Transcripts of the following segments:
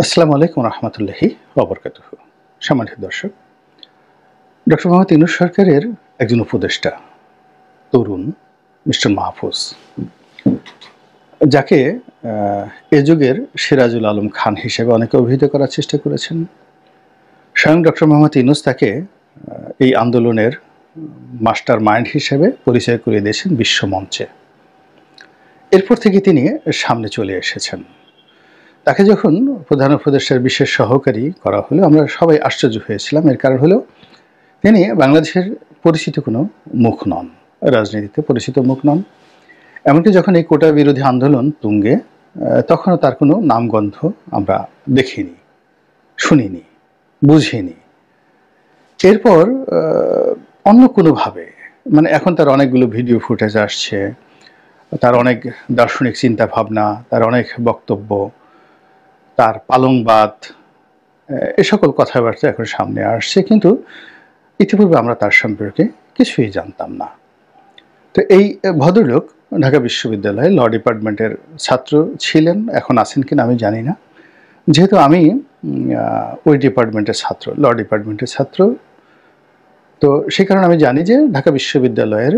আসসালামু আলাইকুম রহমতুল্লাহি ওবরকাতুহু। সম্মানিত দর্শক, ডক্টর মোহাম্মদ ইউনূস সরকারের একজন উপদেষ্টা তরুণ মিস্টার মাহফুজ, যাকে এ যুগের সিরাজুল আলম খান হিসেবে অনেকে অভিহিত করার চেষ্টা করেছেন। স্বয়ং ডক্টর মোহাম্মদ ইউনূস তাকে এই আন্দোলনের মাস্টার মাইন্ড হিসেবে পরিচয় করিয়ে দিয়েছেন বিশ্বমঞ্চে। এরপর থেকে তিনি সামনে চলে এসেছেন। তাকে যখন প্রধান উপদেষ্টার বিশেষ সহকারী করা হলো, আমরা সবাই আশ্চর্য হয়েছিলাম। এর কারণ হলো তিনি বাংলাদেশের পরিচিত কোনো মুখ নন, রাজনীতিতে পরিচিত মুখ নন। এমনকি যখন এই কোটা বিরোধী আন্দোলন তুঙ্গে, তখনও তার কোনো নামগন্ধ আমরা দেখিনি, শুনিনি, বুঝিনি। এরপর অন্য কোনোভাবে, মানে এখন তার অনেকগুলো ভিডিও ফুটেজ আসছে, তার অনেক দার্শনিক চিন্তা ভাবনা, তার অনেক বক্তব্য, তার পালংবাদ, এ সকল কথাবার্তা এখন সামনে আসছে। কিন্তু ইতিপূর্বে আমরা তার সম্পর্কে কিছুই জানতাম না। তো এই ভদ্রলোক ঢাকা বিশ্ববিদ্যালয়ে ল ডিপার্টমেন্টের ছাত্র ছিলেন, এখন আছেন কিনা আমি জানি না। যেহেতু আমি ওই ডিপার্টমেন্টের ছাত্র, ল ডিপার্টমেন্টের ছাত্র, তো সেই কারণে আমি জানি যে ঢাকা বিশ্ববিদ্যালয়ের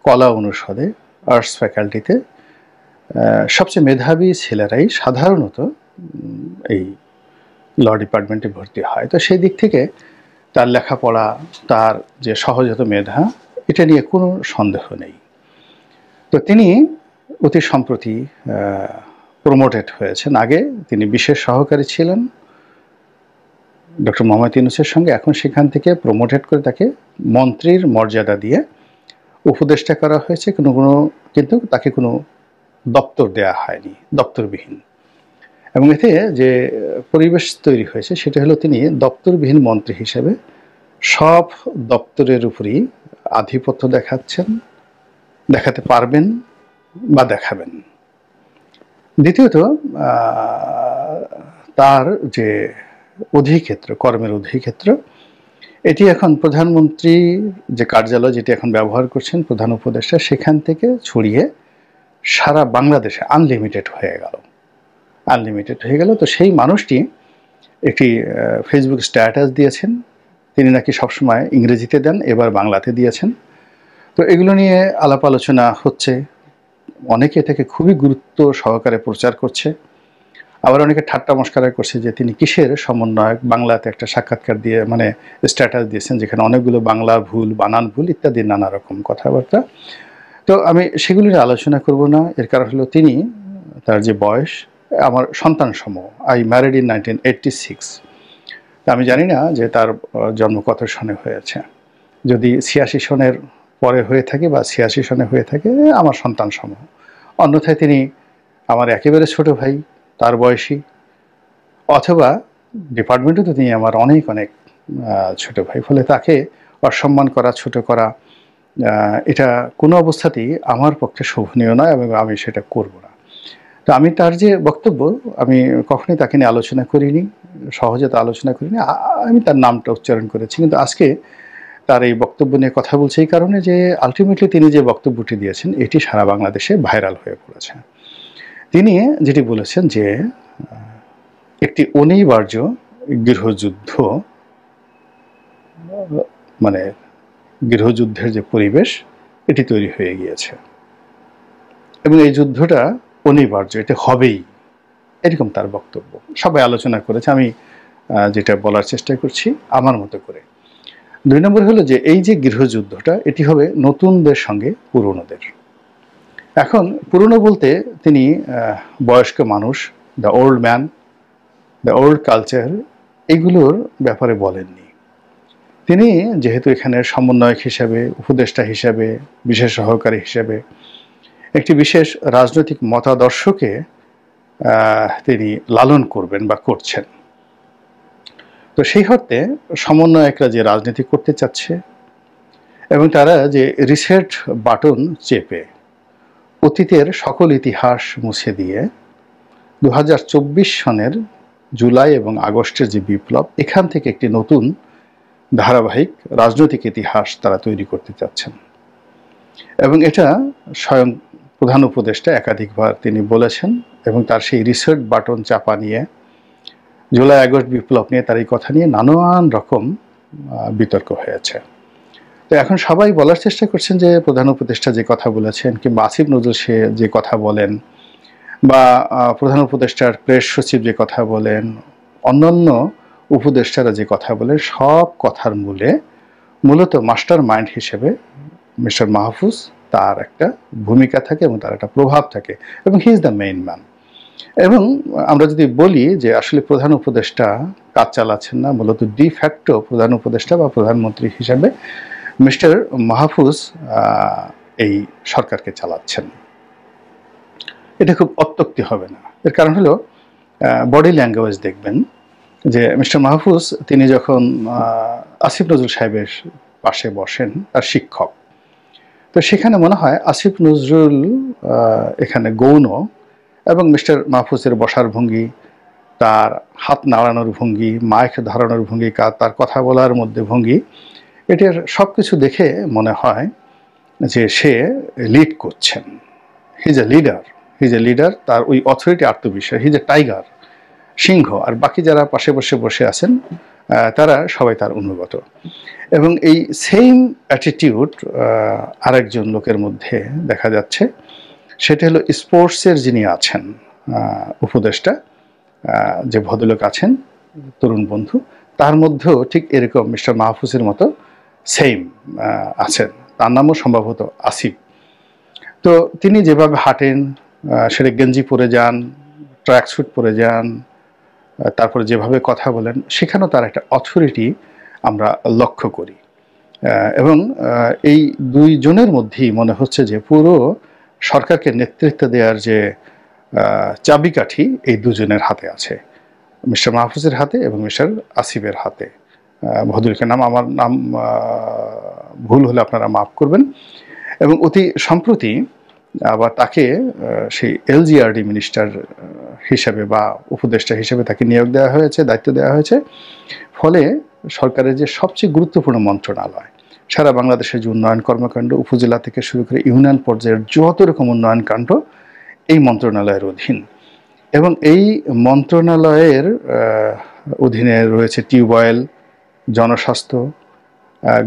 কলা অনুষদে আর্টস ফ্যাকাল্টিতে সবচেয়ে মেধাবী ছেলেরাই সাধারণত এই ল ডিপার্টমেন্টে ভর্তি হয়। তো সেই দিক থেকে তার লেখাপড়া, তার যে সহজাত মেধা, এটা নিয়ে কোনো সন্দেহ নেই। তো তিনি অতি সম্প্রতি প্রমোটেড হয়েছেন। আগে তিনি বিশেষ সহকারী ছিলেন ডক্টর মোহাম্মদ ইউনূসের সঙ্গে, এখন সেখান থেকে প্রমোটেড করে তাকে মন্ত্রীর মর্যাদা দিয়ে উপদেষ্টা করা হয়েছে। কিন্তু তাকে কোনো দপ্তর দেয়া হয়নি, দপ্তরবিহীন। এবং এতে যে পরিবেশ তৈরি হয়েছে সেটা হলো তিনি দপ্তরবিহীন মন্ত্রী হিসেবে সব দপ্তরের উপরই আধিপত্য দেখাতে পারবেন বা দেখাবেন। দ্বিতীয়ত, তার যে অধিক্ষেত্র, কর্মের অধিক্ষেত্র, এটি এখন প্রধানমন্ত্রীর যে কার্যালয় যেটি এখন ব্যবহার করছেন প্রধান উপদেষ্টা, সেখান থেকে ছড়িয়ে সারা বাংলাদেশে আনলিমিটেড হয়ে গেল। তো সেই মানুষটি একটি ফেসবুক স্ট্যাটাস দিয়েছেন, তিনি নাকি সবসময় ইংরেজিতে দেন, এবার বাংলাতে দিয়েছেন। তো এগুলো নিয়ে আলাপ আলোচনা হচ্ছে, অনেকে এটাকে খুবই গুরুত্ব সহকারে প্রচার করছে, আবার অনেকে ঠাট্টা মস্করা করছে যে তিনি কিসের সমন্বয়ক, বাংলাতে একটা সাক্ষাৎকার দিয়ে মানে স্ট্যাটাস দিয়েছেন যেখানে অনেকগুলো বাংলা ভুল, বানান ভুল ইত্যাদি নানা রকম কথাবার্তা। তো আমি সেগুলি নিয়ে আলোচনা করব না। এর কারণ হলো তিনি, তার যে বয়স আমার সন্তান সম। I married in 1986। আমি জানি না যে তার জন্ম কত সনে হয়েছে। যদি 86 সনের পরে হয়ে থাকে বা 86 সনে হয়ে থাকে, আমার সন্তান সম। অন্যথায় তিনি আমার একেবারে ছোট ভাই, তার বয়সী, অথবা ডিপার্টমেন্টে তো তিনি আমার অনেক অনেক ছোট ভাই। ফলে তাকে অসম্মান করা, ছোট করা, এটা কোনো অবস্থাতেই আমার পক্ষে শোভনীয় নয় এবং আমি সেটা করব না। তো আমি তার যে বক্তব্য, আমি কখনোই তাকে নিয়ে আলোচনা করিনি, সহজে তা আলোচনা করিনি। আমি তার নামটা উচ্চারণ করেছি, কিন্তু আজকে তার এই বক্তব্য নিয়ে কথা বলছে এই কারণে যে আলটিমেটলি তিনি যে বক্তব্যটি দিয়েছেন এটি সারা বাংলাদেশে ভাইরাল হয়ে পড়েছে। তিনি যেটি বলেছেন যে একটি অনিবার্য গৃহযুদ্ধ, মানে গৃহযুদ্ধের যে পরিবেশ এটি তৈরি হয়ে গিয়েছে এবং এই যুদ্ধটা অনিবার্য, এটা হবেই, এরকম তার বক্তব্য। সবাই আলোচনা করেছে, আমি যেটা বলার চেষ্টা করছি আমার মতো করে। 2 নম্বর হলো যে এই যে গৃহযুদ্ধটা, এটি হবে নতুনদের সঙ্গে পুরনোদের। এখন পুরনো বলতে তিনি বয়স্ক মানুষ, the old man, the old culture, এগুলোর ব্যাপারে বলেননি। তিনি যেহেতু এখানে সমন্বয়ক হিসেবে, উপদেষ্টা হিসেবে, বিশেষ সহকারী হিসেবে একটি বিশেষ রাজনৈতিক মতাদর্শকে তিনি লালন করবেন বা করছেন। তো সেই অর্থে সমন্বয়করা যে রাজনীতি করতে চাচ্ছে এবং তারা যে রিসেট বাটন চেপে অতীতের সকল ইতিহাস মুছে দিয়ে 2024 সনের জুলাই এবং আগস্টের যে বিপ্লব, এখান থেকে একটি নতুন ধারাবাহিক রাজনৈতিক ইতিহাস তারা তৈরি করতে চাচ্ছেন। এবং এটা স্বয়ং প্রধান উপদেষ্টা একাধিকবার তিনি বলেছেন এবং তার সেই রিসেট বাটন চাপা নিয়ে জুলাই আগস্ট বিপ্লব নিয়ে তার এই কথা নিয়ে নানান রকম বিতর্ক হয়েছে। তো এখন সবাই বলার চেষ্টা করছেন যে প্রধান উপদেষ্টা যে কথা বলেছেন কিংবা আসিফ নজরুল সে যে কথা বলেন বা প্রধান উপদেষ্টার প্রেস সচিব যে কথা বলেন, অন্যান্য উপদেষ্টারা যে কথা বলেন, সব কথার মূলত মাস্টার মাইন্ড হিসেবে মিস্টার মাহফুজ, তার একটা ভূমিকা থাকে এবং তার একটা প্রভাব থাকে এবং he is the main man. এবং আমরা যদি বলি যে আসলে প্রধান উপদেষ্টা কাজ চালাচ্ছেন না, মূলত ডি ফ্যাক্টো প্রধান উপদেষ্টা বা প্রধানমন্ত্রী হিসাবে মিস্টার মাহফুজ এই সরকারকে চালাচ্ছেন। এটা খুব অত্যুক্তি হবে না। এর কারণ হলো বডি ল্যাঙ্গুয়েজ দেখবেন যে মিস্টার মাহফুজ তিনি যখন আসিফ নজরুল সাহেবের পাশে বসেন, তার শিক্ষক, তো সেখানে মনে হয় আসিফ নজরুল এখানে গৌণ এবং মিস্টার মাহফুজের বসার ভঙ্গি, তার হাত নাড়ানোর ভঙ্গি, মাইক ধরানোর ভঙ্গি, তার কথা বলার মধ্যে ভঙ্গি, এটার সব কিছু দেখে মনে হয় যে সে লিড করছেন। হি ইজ এ লিডার, তার ওই অথরিটি, আত্মবিশ্বাস, হি ইজ এ টাইগার, সিংহ। আর বাকি যারা পাশে বসে আছেন তারা সবাই তার অনুগত। এবং এই সেম অ্যাটিটিউড আরেকজন লোকের মধ্যে দেখা যাচ্ছে, সেটা হলো স্পোর্টসের যিনি আছেন উপদেষ্টা, যে ভদ্রলোক আছেন, তরুণ বন্ধু, তার মধ্যেও ঠিক এরকম মিস্টার মাহফুজের মতো সেম আছেন। তার নামও সম্ভবত আসিফ। তো তিনি যেভাবে হাঁটেন, সেটা গেঞ্জি পরে যান, ট্র্যাক স্যুট পরে যান, তারপরে যেভাবে কথা বলেন, সেখানেও তার একটা অথরিটি আমরা লক্ষ্য করি। এবং এই দুইজনের মধ্যেই মনে হচ্ছে যে পুরো সরকারকে নেতৃত্ব দেওয়ার যে চাবিকাঠি এই দুজনের হাতে আছে, মিস্টার মাহফুজের হাতে এবং মিস্টার আসিফের হাতে। ভদ্রলোকের নাম, আমার নাম ভুল হলে আপনারা মাফ করবেন। এবং অতি সম্প্রতি আবার তাকে সেই এলজিআরডি মিনিস্টার হিসেবে বা উপদেষ্টা হিসেবে তাকে নিয়োগ দেওয়া হয়েছে, দায়িত্ব দেওয়া হয়েছে। ফলে সরকারের যে সবচেয়ে গুরুত্বপূর্ণ মন্ত্রণালয়, সারা বাংলাদেশের যে উন্নয়ন কর্মকাণ্ড, উপজেলা থেকে শুরু করে ইউনিয়ন পর্যায়ের যত রকম উন্নয়ন কাণ্ড এই মন্ত্রণালয়ের অধীন। এবং এই মন্ত্রণালয়ের অধীনে রয়েছে টিউবওয়েল, জনস্বাস্থ্য,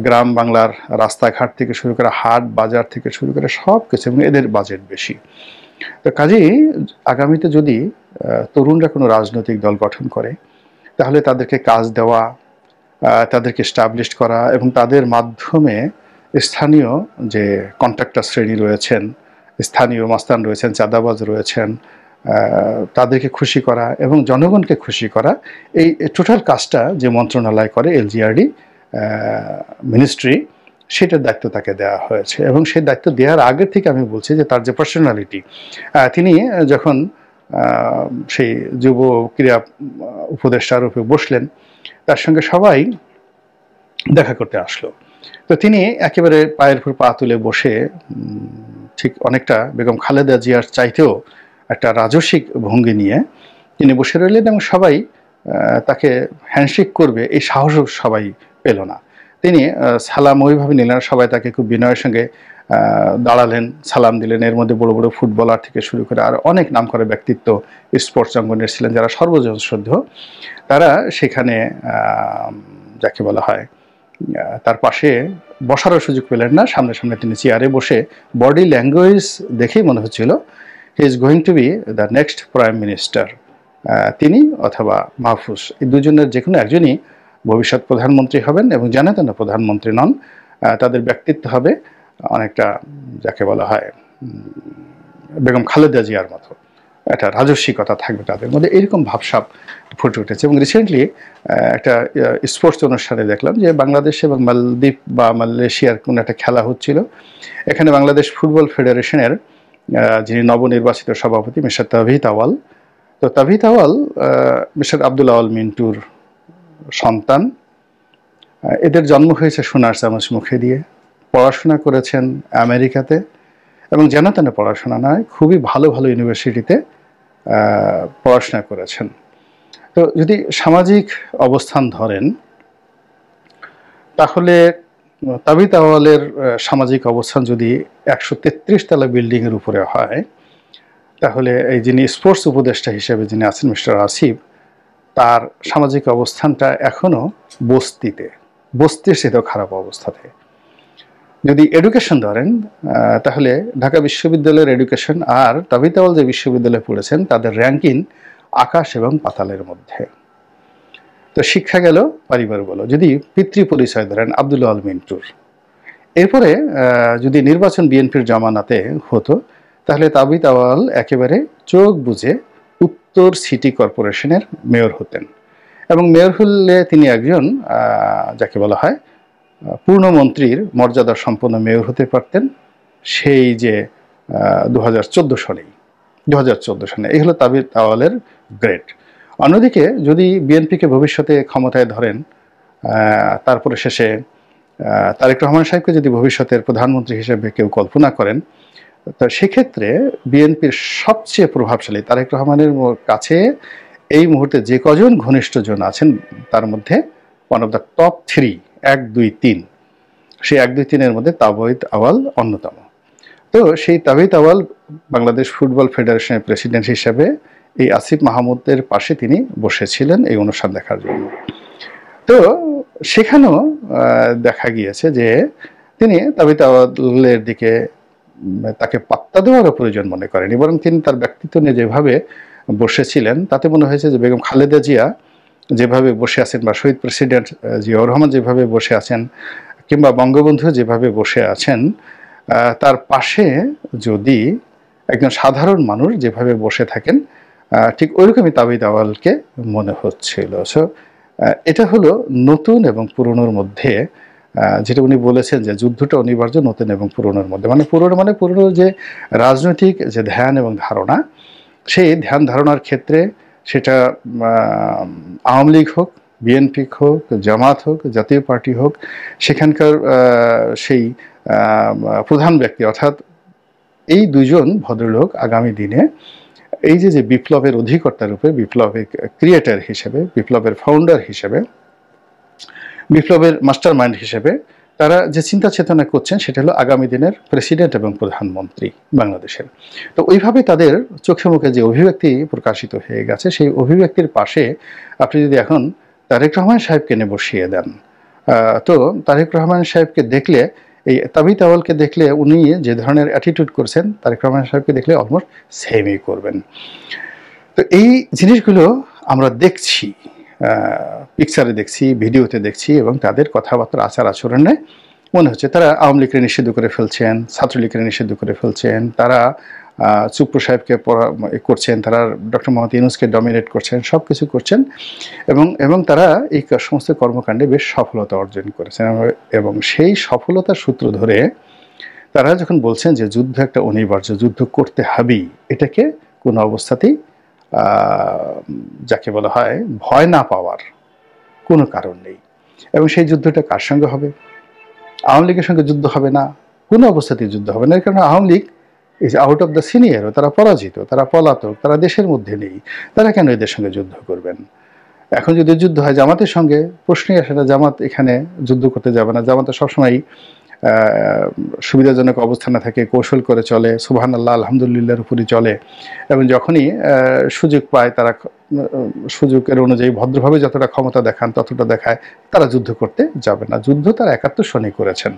গ্রাম বাংলার রাস্তাঘাট থেকে শুরু করে হাট বাজার থেকে শুরু করে সব কিছু, এবং এদের বাজেট বেশি। তো কাজেই আগামীতে যদি তরুণরা কোনো রাজনৈতিক দল গঠন করে, তাহলে তাদেরকে কাজ দেওয়া, তাদেরকে এস্টাবলিশ করা এবং তাদের মাধ্যমে স্থানীয় যে কন্ট্রাক্টর শ্রেণী রয়েছেন, স্থানীয় মাস্তান রয়েছেন, চাঁদাবাজ রয়েছেন, তাদেরকে খুশি করা এবং জনগণকে খুশি করা, এই টোটাল কাজটা যে মন্ত্রণালয় করে, এলজিআরডি মিনিস্ট্রি, সেটার দায়িত্ব তাকে দেওয়া হয়েছে। এবং সেই দায়িত্ব দেওয়ার আগের থেকে আমি বলছি যে তার যে পার্সোনালিটি, তিনি যখন সেই যুব ক্রীড়া উপদেষ্টার রূপে বসলেন, তার সঙ্গে সবাই দেখা করতে আসলো। তো তিনি একেবারে পায়ের উপর পা তুলে বসে ঠিক অনেকটা বেগম খালেদা জিয়ার চাইতেও একটা রাজস্বিক ভঙ্গি নিয়ে তিনি বসে রইলেন এবং সবাই তাকে হ্যান্ডশেক করবে এই সাহসও সবাই পেল না। তিনি সালাম ওইভাবে নিলেন, সবাই তাকে খুব বিনয়ের সঙ্গে দাঁড়ালেন, সালাম দিলেন। এর মধ্যে বড় বড় ফুটবলার থেকে শুরু করে আর অনেক নামকরা ব্যক্তিত্ব স্পোর্টস অঙ্গনের ছিলেন, যারা সর্বজন শ্রদ্ধেয়, তারা সেখানে যাকে বলা হয় তার পাশে বসারও সুযোগ পেলেন না। সামনে সামনে তিনি চেয়ারে বসে, বডি ল্যাঙ্গুয়েজ দেখেই মনে হচ্ছিল he is going to B the next prime minister. তিনি অথবা মাহফুজ, এই দুজনের যে কোনো একজনই ভবিষ্যৎ প্রধানমন্ত্রী হবেন এবং জানেন না প্রধানমন্ত্রী নন। তাদের ব্যক্তিত্ব হবে অনেকটা যাকে বলা হয় বেগম খালেদা জিয়ার মতো, একটা রাজস্বিকতা থাকবে তাদের মধ্যে, এরকম ভাবসাব ফুটে উঠেছে। এবং রিসেন্টলি একটা স্পোর্টস অনুষ্ঠানে দেখলাম যে বাংলাদেশ এবং মালদ্বীপ বা মালয়েশিয়ার কোনো একটা খেলা হচ্ছিল। এখানে বাংলাদেশ ফুটবল ফেডারেশনের যিনি নবনির্বাচিত সভাপতি মিস্টার তাওহিদ আওয়াল, তো তাওহিদ আওয়াল মিস্টার আব্দুল আওয়াল মিন্টুর সন্তান। এদের জন্ম হয়েছে সোনার চামচ মুখে দিয়ে, পড়াশোনা করেছেন আমেরিকাতে এবং জানা তেনা পড়াশোনা নয়, খুবই ভালো ভালো ইউনিভার্সিটিতে পড়াশোনা করেছেন। তো যদি সামাজিক অবস্থান ধরেন, তাহলে তাওহিদ আওয়ালের সামাজিক অবস্থান যদি 133 তলা বিল্ডিংয়ের উপরে হয়, তাহলে এই যিনি স্পোর্টস উপদেষ্টা হিসেবে যিনি আছেন মিস্টার আসিফ, তার সামাজিক অবস্থানটা এখনো বস্তির চেয়েও খারাপ অবস্থাতে। যদি এডুকেশন ধরেন তাহলে ঢাকা বিশ্ববিদ্যালয়ের এডুকেশন আর তাবিথ আউয়াল যে বিশ্ববিদ্যালয়ে পড়েছেন তাদের র্যাঙ্কিং আকাশ এবং পাতালের মধ্যে। তো শিক্ষা গেল, পরিবার বলো, যদি পিতৃ পরিচয় ধরেন আব্দুল আল মিন্টুর, এরপরে যদি নির্বাচন বিএনপির জামানাতে হতো তাহলে তাবিথ আউয়াল একেবারে চোখ বুজে উত্তর সিটি কর্পোরেশনের মেয়র হতেন, এবং মেয়র হলে তিনি একজন যাকে বলা হয় পূর্ণমন্ত্রীর মর্যাদা সম্পন্ন মেয়র হতে পারতেন সেই যে 2014 সনে। এই হলো তাবিথ আউয়ালের গ্রেড। অন্যদিকে যদি বিএনপিকে ভবিষ্যতে ক্ষমতায় ধরেন, তারপরে শেষে তারেক রহমান সাহেবকে যদি ভবিষ্যতের প্রধানমন্ত্রী হিসেবে কেউ কল্পনা করেন, তো সেক্ষেত্রে বিএনপির সবচেয়ে প্রভাবশালী তারেক রহমানের কাছে এই মুহূর্তে যে কজন ঘনিষ্ঠজন আছেন তার মধ্যে ওয়ান অফ দ্য টপ 3, 1, 2, 3, সেই 1, 2, 3-এর মধ্যে তাবিথ আউয়াল অন্যতম। তো সেই তাবিথ আউয়াল বাংলাদেশ ফুটবল ফেডারেশনের প্রেসিডেন্ট হিসেবে এই আসিফ মাহমুদের পাশে তিনি বসেছিলেন এই অনুষ্ঠান দেখার জন্য। তো সেখানেও দেখা গিয়েছে যে তিনি তাবিথ আউয়ালের দিকে তাকে পাত্তা দেওয়ারও প্রয়োজন মনে করেনি, বরং তিনি তার ব্যক্তিত্ব নিয়ে যেভাবে বসেছিলেন তাতে মনে হয়েছে যে বেগম খালেদা জিয়া যেভাবে বসে আছেন বা শহীদ প্রেসিডেন্ট জিয়াউর রহমান যেভাবে বসে আছেন কিংবা বঙ্গবন্ধু যেভাবে বসে আছেন, তার পাশে যদি একজন সাধারণ মানুষ যেভাবে বসে থাকেন ঠিক ওইরকমই তাবিথ আউয়ালকে মনে হচ্ছিল। সো এটা হলো নতুন এবং পুরনোর মধ্যে, যেটা উনি বলেছেন যে যুদ্ধটা অনিবার্য নতুন এবং পুরনোর মধ্যে, মানে পুরনো যে রাজনৈতিক যে ধ্যান এবং ধারণা, সেই ধ্যান ধারণার ক্ষেত্রে সেটা আওয়ামী লীগ হোক, বিএনপি হোক, জামাত হোক, জাতীয় পার্টি হোক, সেখানকার সেই প্রধান ব্যক্তি অর্থাৎ এই দুইজন ভদ্রলোক আগামী দিনে এই যে বিপ্লবের অধিকর্তা রূপে, বিপ্লবের ক্রিয়েটার হিসেবে, বিপ্লবের ফাউন্ডার হিসেবে, বিপ্লবের মাস্টার মাইন্ড হিসেবে তারা যে চিন্তা চেতনা করছেন সেটা হলো আগামী দিনের প্রেসিডেন্ট এবং প্রধানমন্ত্রী বাংলাদেশের। তো ওইভাবে তাদের চোখে মুখে যে অভিব্যক্তি প্রকাশিত হয়ে গেছে, সেই অভিব্যক্তির পাশে আপনি যদি এখন তারেক রহমান সাহেবকে এনে বসিয়ে দেন, তো তারেক রহমান সাহেবকে দেখলে, এই তাবিথ আউয়ালকে দেখলে উনি যে ধরনের অ্যাটিটিউড করছেন তারেক রহমান সাহেবকে দেখলে অলমোস্ট সেমই করবেন। তো এই জিনিসগুলো আমরা দেখছি, পিকচারে দেখছি, ভিডিওতে দেখছি, এবং তাদের কথাবার্তা আচার আচরণে মনে হচ্ছে তারা আওয়ামী লীগকে নিষিদ্ধ করে ফেলছেন, ছাত্রলীগকে নিষিদ্ধ করে ফেলছেন, তারা চুপ্পু সাহেবকে করছেন, তারা ডক্টর মোহাম্মদ ইউনূসকে ডমিনেট করছেন, সব কিছু করছেন, এবং তারা এই সমস্ত কর্মকাণ্ডে বেশ সফলতা অর্জন করেছেন। এবং সেই সফলতার সূত্র ধরে তারা যখন বলছেন যে যুদ্ধ একটা অনিবার্য, যুদ্ধ করতে হবেই, এটাকে কোনো অবস্থাতেই যাকে বলা হয় ভয় না পাওয়ার কোনো কারণ নেই। এবং সেই যুদ্ধটা কার সঙ্গে হবে? আওয়ামী লীগের সঙ্গে যুদ্ধ হবে না, কোনো অবস্থাতেই যুদ্ধ হবে না। এর কারণে Awami League is out of the senior, তারা পরাজিত, তারা পলাতক, তারা দেশের মধ্যে নেই, তারা কেন এদের সঙ্গে যুদ্ধ করবেন? এখন যদি যুদ্ধ হয় জামাতের সঙ্গে, প্রশ্নই আসে না জামাত এখানে যুদ্ধ করতে যাবে না। জামাতের সবসময় সুবিধাজনক অবস্থানে থাকে, কৌশল করে চলে, সুবহানাল্লাহ আলহামদুলিল্লাহর উপরই চলে, এবং যখনই সুযোগ পায় তারা সুযোগের অনুযায়ী ভদ্রভাবে যতটা ক্ষমতা দেখান ততটা দেখায়, তারা যুদ্ধ করতে যাবে না। যুদ্ধ তারা 71 সনে করেছেন,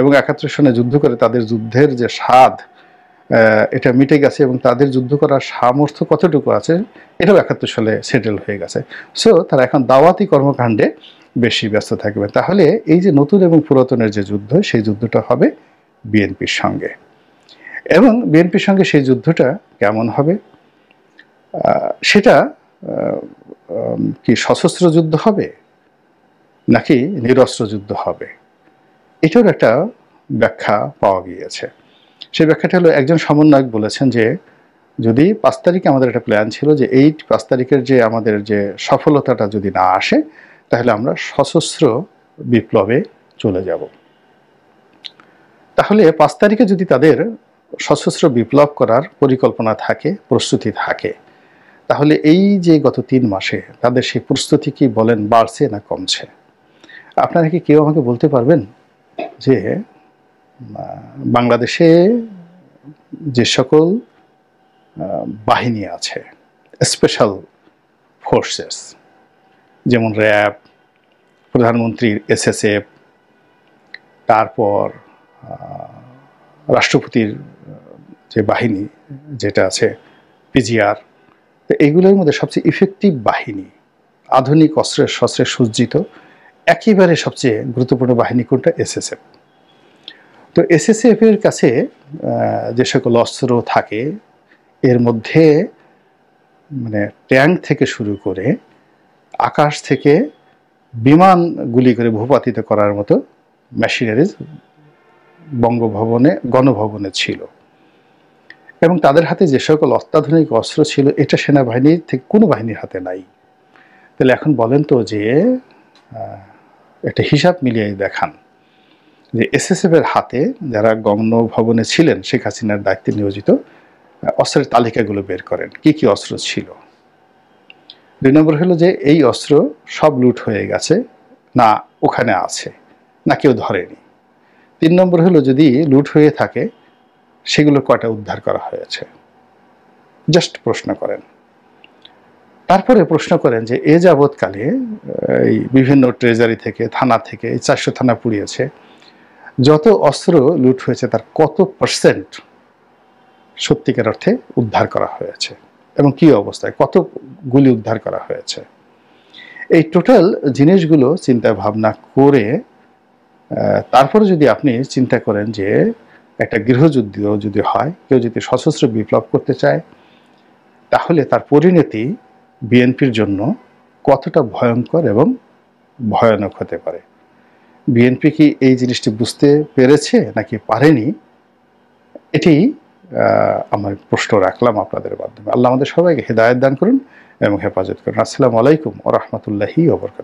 এবং 71 সনে যুদ্ধ করে তাদের যুদ্ধের যে স্বাদ এটা মিটে গেছে, এবং তাদের যুদ্ধ করার সামর্থ্য কতটুকু আছে এটাও 71 সালে সেটেল হয়ে গেছে। সো তারা এখন দাওয়াতি কর্মকাণ্ডে বেশি ব্যস্ত থাকবে। তাহলে এই যে নতুন এবং পুরাতনের যে যুদ্ধ, সেই যুদ্ধটা হবে বিএনপির সঙ্গে, এবং বিএনপির সঙ্গে সেই যুদ্ধটা কেমন হবে? সেটা কি সশস্ত্র যুদ্ধ হবে নাকি নিরস্ত্র যুদ্ধ হবে? এটার একটা ব্যাখ্যা পাওয়া গিয়েছে। সেই ব্যাখ্যাটা হলো, একজন সমন্বয়ক বলেছেন যে যদি 5 তারিখে আমাদের একটা প্ল্যান ছিল যে এই 5 তারিখের যে আমাদের যে সফলতাটা যদি না আসে তাহলে আমরা সশস্ত্র বিপ্লবে চলে যাব। তাহলে 5 তারিখে যদি তাদের সশস্ত্র বিপ্লব করার পরিকল্পনা থাকে, প্রস্তুতি থাকে, তাহলে এই যে গত 3 মাসে তাদের সেই প্রস্তুতি কি বলেন বাড়ছে না কমছে? আপনারা কি কেউ আমাকে বলতে পারবেন যে বাংলাদেশে যে সকল বাহিনী আছে, স্পেশাল ফোর্সেস, যেমন র্যাব, প্রধানমন্ত্রীর এসএসএফ, তারপর রাষ্ট্রপতির যে বাহিনী যেটা আছে পিজিআর, তো এইগুলোর মধ্যে সবচেয়ে ইফেক্টিভ বাহিনী, আধুনিক অস্ত্রের শস্ত্রে সজ্জিত একেবারে সবচেয়ে গুরুত্বপূর্ণ বাহিনী কোনটা? এসএসএফ। তো এসএসএফ এর কাছে যে সকল অস্ত্র থাকে এর মধ্যে মানে ট্যাঙ্ক থেকে শুরু করে আকাশ থেকে বিমান গুলি করে ভূপাতিত করার মতো মেশিনারিজ বঙ্গভবনে, গণভবনে ছিল। এবং তাদের হাতে যে সকল অত্যাধুনিক অস্ত্র ছিল এটা সেনাবাহিনীর থেকে কোনো বাহিনীর হাতে নাই। তাহলে এখন বলেন তো যে একটা হিসাব মিলিয়ে দেখান যে এসএসএফ এর হাতে যারা গণভবনে ছিলেন শেখ হাসিনার দায়িত্বে নিয়োজিত, অস্ত্রের তালিকাগুলো বের করেন কি কি অস্ত্র ছিল। 2 নম্বর হলো যে এই অস্ত্র সব লুট হয়ে গেছে না ওখানে আছে না কেউ ধরেনি। 3 নম্বর হলো যদি লুট হয়ে থাকে সেগুলো কয়টা উদ্ধার করা হয়েছে, জাস্ট প্রশ্ন করেন। তারপরে প্রশ্ন করেন যে এ যাবৎকালে এই বিভিন্ন ট্রেজারি থেকে, থানা থেকে, 400 থানা পুড়িয়েছে, যত অস্ত্র লুট হয়েছে তার কত পার্সেন্ট সত্যিকার অর্থে উদ্ধার করা হয়েছে এবং কি অবস্থায়, কত গুলি উদ্ধার করা হয়েছে। এই টোটাল জিনিসগুলো চিন্তা ভাবনা করে তারপরে যদি আপনি চিন্তা করেন যে একটা গৃহযুদ্ধ যদি হয়, কেউ যদি সশস্ত্র বিপ্লব করতে চায়, তাহলে তার পরিণতি বিএনপির জন্য কতটা ভয়ঙ্কর এবং ভয়ানক হতে পারে। বিএনপি কি এই জিনিসটি বুঝতে পেরেছে নাকি পারেনি, এটি আমার প্রশ্ন রাখলাম আপনাদের মাধ্যমে। আল্লাহ আমাদের সবাইকে হেদায়েত দান করুন এবং হেফাজত করুন। আসসালামু আলাইকুম ওয়া রাহমাতুল্লাহি ওয়া বারাকাতুহু।